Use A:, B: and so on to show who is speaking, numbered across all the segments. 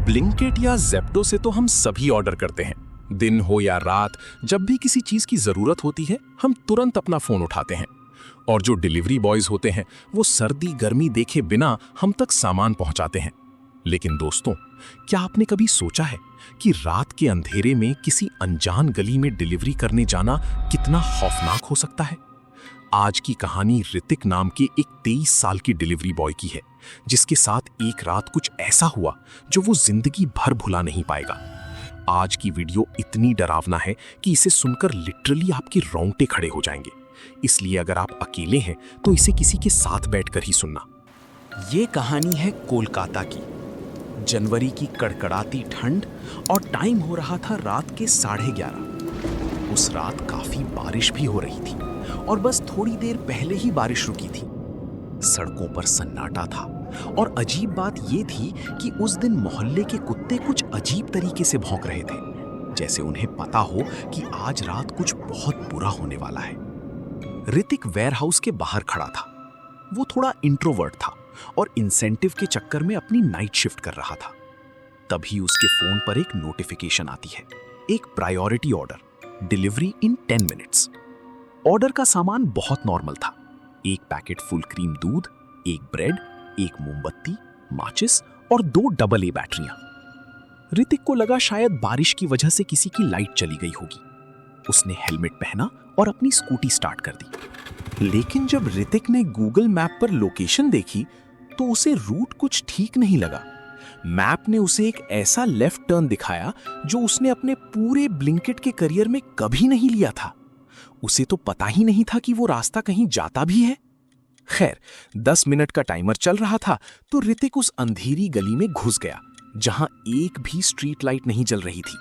A: Blinkit या Zepto से तो हम सभी ऑर्डर करते हैं। दिन हो या रात, जब भी किसी चीज की जरूरत होती है हम तुरंत अपना फोन उठाते हैं। और जो डिलीवरी बॉयज होते हैं वो सर्दी गर्मी देखे बिना हम तक सामान पहुंचाते हैं। लेकिन दोस्तों, क्या आपने कभी सोचा है कि रात के अंधेरे में किसी अनजान गली में डिलीवरी करने जाना कितना खौफनाक हो सकता है? आज की कहानी ऋतिक नाम के एक 23 साल की डिलीवरी बॉय की है, जिसके साथ एक रात कुछ ऐसा हुआ जो वो जिंदगी भर भुला नहीं पाएगा। आज की वीडियो इतनी डरावना है कि इसे सुनकर लिटरली आपके रोंगटे खड़े हो जाएंगे। इसलिए अगर आप अकेले हैं तो इसे किसी के साथ बैठकर ही सुनना।
B: ये कहानी है कोलकाता की। जनवरी की कड़कड़ाती ठंड और टाइम हो रहा था रात के 11:30। उस रात काफी बारिश भी हो रही थी और बस थोड़ी देर पहले ही बारिश रुकी थी। सड़कों पर सन्नाटा था और अजीब बात ये थी कि उस दिन मोहल्ले के कुत्ते कुछ अजीब तरीके से भौंक रहे थे, जैसे उन्हें पता हो कि आज रात कुछ बहुत बुरा होने वाला है। ऋतिक वेयरहाउस के बाहर खड़ा था। वो थोड़ा इंट्रोवर्ट था और इंसेंटिव के चक्कर में अपनी नाइट शिफ्ट कर रहा था। तभी उसके फोन पर एक नोटिफिकेशन आती है, एक प्रायोरिटी ऑर्डर, डिलीवरी इन 10 मिनट्स। ऑर्डर का सामान बहुत नॉर्मल था। एक पैकेट फुल क्रीम दूध, एक ब्रेड, एक मोमबत्ती, माचिस और 2 डबल ए बैटरियां। ऋतिक को लगा शायद बारिश की वजह से किसी की लाइट चली गई होगी। उसने हेलमेट पहना और अपनी स्कूटी स्टार्ट कर दी। लेकिन जब ऋतिक ने गूगल मैप पर लोकेशन देखी तो उसे रूट कुछ ठीक नहीं लगा। मैप ने उसे एक ऐसा लेफ्ट टर्न दिखाया जो उसने अपने पूरे ब्लिंकिट के करियर में कभी नहीं लिया था। उसे तो पता ही नहीं था कि वो रास्ता कहीं जाता भी है। खैर, 10 मिनट का टाइमर चल रहा था तो ऋतिक उस अंधेरी गली में घुस गया जहां एक भी स्ट्रीट लाइट नहीं जल रही थी।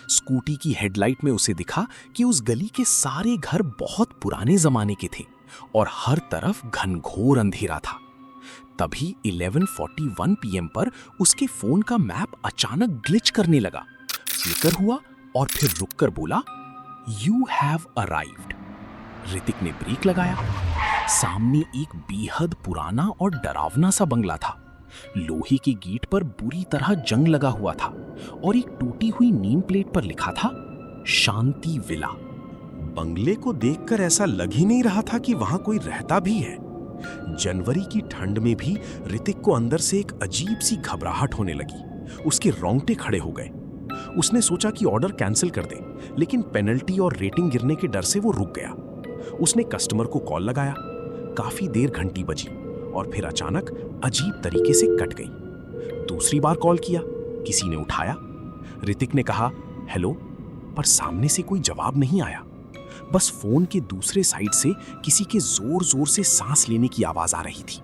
B: स्कूटी की हेडलाइट में उसे दिखा कि उस गली के सारे घर बहुत पुराने जमाने के थे और हर तरफ घनघोर अंधेरा था। तभी 11:41 PM पर उसके फोन का मैप अचानक ग्लिच करने लगा, फ्लिकर हुआ और फिर रुककर बोला, "You have arrived." ऋतिक ने ब्रेक लगाया। सामने एक बेहद पुराना और डरावना सा बंगला था। लोहे के गेट पर बुरी तरह जंग लगा हुआ था और एक टूटी हुई नेम प्लेट पर लिखा था, शांति विला।
A: बंगले को देखकर ऐसा लग ही नहीं रहा था कि वहां कोई रहता भी है। जनवरी की ठंड में भी ऋतिक को अंदर से एक अजीब सी घबराहट होने लगी। उसके रोंगटे खड़े हो गए। उसने सोचा कि ऑर्डर कैंसिल कर दे, लेकिन पेनल्टी और रेटिंग गिरने के डर से वो रुक गया। उसने कस्टमर को कॉल लगाया। काफी देर घंटी बजी और फिर अचानक अजीब तरीके से कट गई। दूसरी बार कॉल किया, किसी ने उठाया। ऋतिक ने कहा, "हेलो," पर सामने से कोई जवाब नहीं आया। बस फोन के दूसरे साइड से किसी के जोर जोर से सांस लेने की आवाज आ रही थी।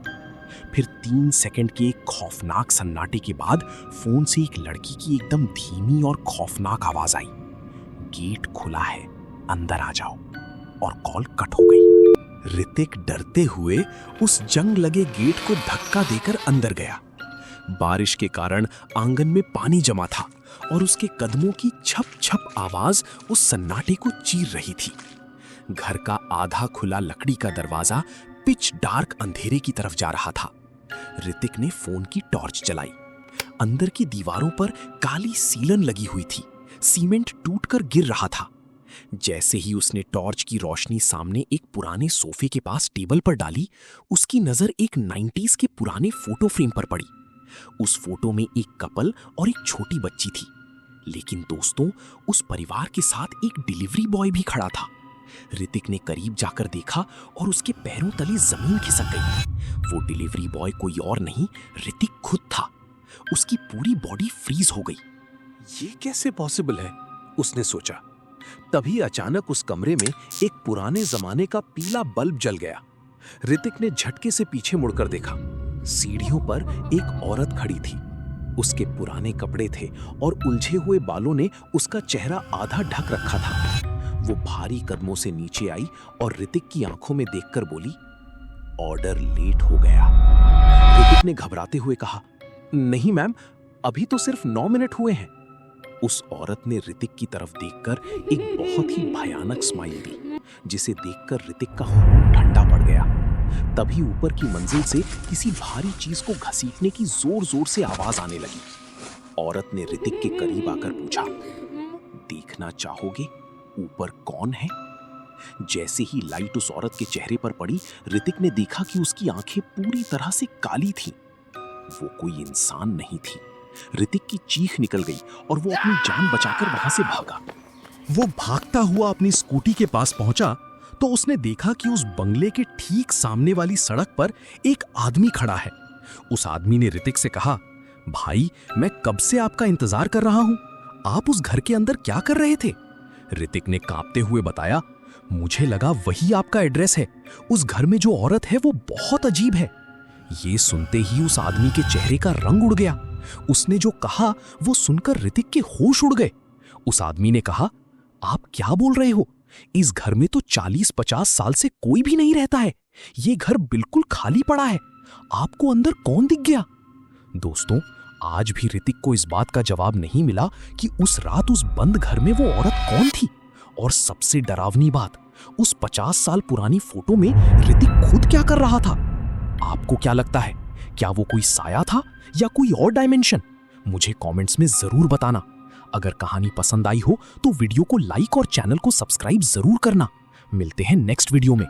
A: फिर 3 सेकंड के एक खौफनाक सन्नाटे के बाद फोन से एक लड़की की एकदम धीमी और खौफनाक आवाज आई, "गेट खुला है, अंदर आ जाओ," और कॉल कट हो गई। ऋतिक डरते हुए उस जंग लगे गेट को धक्का देकर अंदर गया। बारिश के कारण आंगन में पानी जमा था और उसके कदमों की छप छप आवाज उस सन्नाटे को चीर रही थी। घर का आधा खुला लकड़ी का दरवाजा पिच डार्क अंधेरे की तरफ जा रहा था। ऋतिक ने फोन की टॉर्च जलाई। अंदर की दीवारों पर काली सीलन लगी हुई थी। सीमेंट टूटकर गिर रहा था। जैसे ही उसने टॉर्च की रोशनी सामने एक पुराने सोफे के पास टेबल पर डाली, उसकी नजर एक 90s के पुराने फोटो फ्रेम पर पड़ी। उस फोटो में एक कपल और एक छोटी बच्ची थी। लेकिन दोस्तों, उस परिवार के साथ एक डिलीवरी बॉय भी खड़ा था। ऋतिक ने करीब जाकर देखा और उसके पैरों तले जमीन खिसक गई। वो डिलीवरी बॉय कोई और नहीं, ऋतिक खुद था। उसकी पूरी बॉडी फ्रीज हो गई।
C: ये कैसे पॉसिबल है, उसने सोचा। तभी अचानक उस कमरे में एक पुराने जमाने का पीला बल्ब जल गया। ऋतिक ने झटके से पीछे मुड़कर देखा। सीढ़ियों पर एक औरत खड़ी थी। उसके पुराने कपड़े थे और उलझे हुए बालों ने उसका चेहरा आधा ढक रखा था। वो भारी कदमों से नीचे आई और ऋतिक की आंखों में देखकर बोली, "ऑर्डर लेट हो गया।" ऋतिक ने घबराते हुए कहा, "नहीं मैम, अभी तो सिर्फ 9 मिनट हुए हैं।" उस औरत ने ऋतिक की तरफ देखकर एक बहुत ही भयानक स्माइल दी, जिसे देखकर ऋतिक का खून ठंडा पड़ गया। तभी ऊपर की मंजिल से किसी भारी चीज को घसीटने की जोर जोर से आवाज आने लगी। औरत ने ऋतिक के करीब आकर पूछा, देखना चाहोगे ऊपर कौन है? जैसे ही लाइट उस औरत के चेहरे पर पड़ी, ऋतिक ने देखा कि उसकी आंखें पूरी तरह से काली थीं। वो कोई इंसान नहीं थी। ऋतिक की चीख निकल गई और वो अपनी जान बचाकर वहां से भागा।
A: वो भागता हुआ अपनी स्कूटी के पास पहुंचा तो उसने देखा कि उस बंगले के ठीक सामने वाली सड़क पर एक आदमी खड़ा है। उस आदमी ने ऋतिक से कहा, भाई मैं कब से आपका इंतजार कर रहा हूं, आप उस घर के अंदर क्या कर रहे थे? ऋतिक ने कांपते हुए बताया, मुझे लगा वही आपका एड्रेस है। उस घर में जो औरत है वो बहुत अजीब है। ये सुनते ही उस आदमी के चेहरे का रंग उड़ गया। उसने जो कहा वो सुनकर ऋतिक के होश उड़ गए। उस आदमी ने कहा, आप क्या बोल रहे हो? इस घर में तो 40-50 साल से कोई भी नहीं रहता है। ये घर बिल्कुल खाली पड़ा है। आपको अंदर कौन दिख गया? दोस्तों, आज भी ऋतिक को इस बात का जवाब नहीं मिला कि उस रात उस बंद घर में वो औरत कौन थी। और सबसे डरावनी बात, उस 50 साल पुरानी फोटो में ऋतिक खुद क्या कर रहा था? आपको क्या लगता है, क्या वो कोई साया था या कोई और डायमेंशन? मुझे कमेंट्स में जरूर बताना। अगर कहानी पसंद आई हो तो वीडियो को लाइक और चैनल को सब्सक्राइब जरूर करना। मिलते हैं नेक्स्ट वीडियो में।